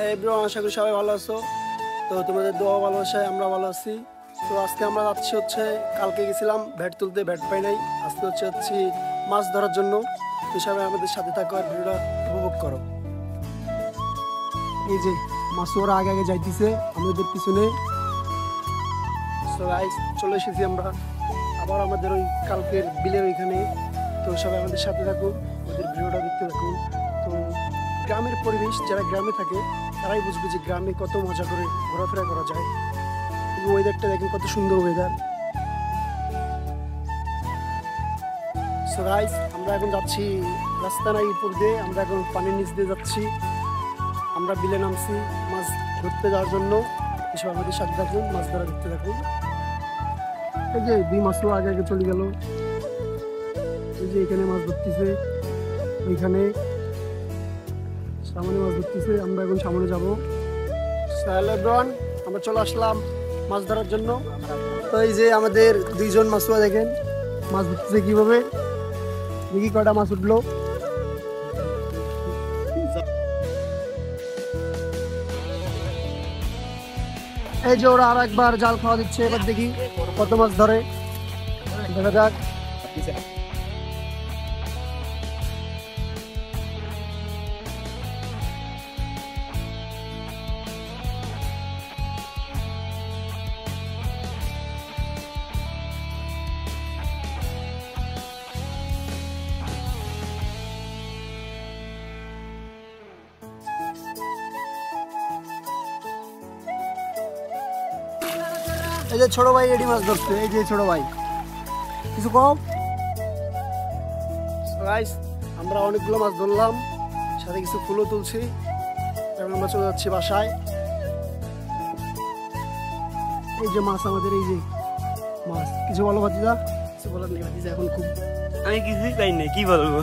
Everyone, আশা করি সবাই ভালো আছো। তো তোমাদের দোয়া ভালোবাসায় আমরা ভালো আছি। তো আজকে আমরা যাচ্ছি কালকে গেছিলাম ভ্যাট তুলতে, ভ্যাট পাই নাই। আজকে হচ্ছে মাছ ধরার জন্য। তো সবাই আমাদের সাথে থাকো আর ভিডিওটা উপভোগ করো। এই যে মাছ ওরা আগে আগে যাইতেছে আমাদের পিছনে। চলে এসেছি আমরা আবার আমাদের ওই কালকের বিলের ওইখানে। তো সবাই আমাদের সাথে থাকুন, ওদের ভিডিওটা দেখতে থাকুন। তো গ্রামের পরিবেশ, যারা গ্রামে থাকে তারাই বুঝবে যে গ্রামে কত মজা করে ঘোরাফেরা করা যায়। ওয়েদারটা দেখেন, কত সুন্দর ওয়েদার। সো গাইস, আমরা এখন যাচ্ছি রাস্তা নাই উপর দিয়ে, আমরা এখন পানির নিচ দিয়ে যাচ্ছি। আমরা বিলে নামছি মাছ ধরতে যাওয়ার জন্য। এসব আমাদের সাথে থাকুন, মাছ ধরা দেখতে থাকুন। এই যে দুই মাছও আগে আগে চলে গেল। এই যে এখানে মাছ ধরতেছে, ওইখানে সামনে মাছ ধরতেছে। আমরা এখন সামনে যাবো। হ্যালো এভরিওয়ান, আমরা চলে আসলাম মাছ ধরার জন্য। তো এই যে আমাদের দুইজন মাছুয়া দেখেন মাছ ধরতেছে কিভাবে। দেখি কটা মাছ উঠলো। এই যে ওরা আর একবার জাল খাওয়া দিচ্ছে। এবার দেখি কত মাছ ধরে, দেখা যাক। এই যে ছোট ভাই এডি মাছ ধরছে। এই যে ছোট ভাই, কিছু কম। গাইস, আমরা অনেকগুলো মাছ ধরলাম, সাথে কিছু ফুলও তুলছি। এখন আমরা চলে যাচ্ছি বাসায়। এই যে মাছ আমাদের, এই যে মাছ। কিছু বলো ভাতিজা? কিছু বলার নেই ভাতিজা, এখন খুব আমি কিছুই পাই না, কি বলবো।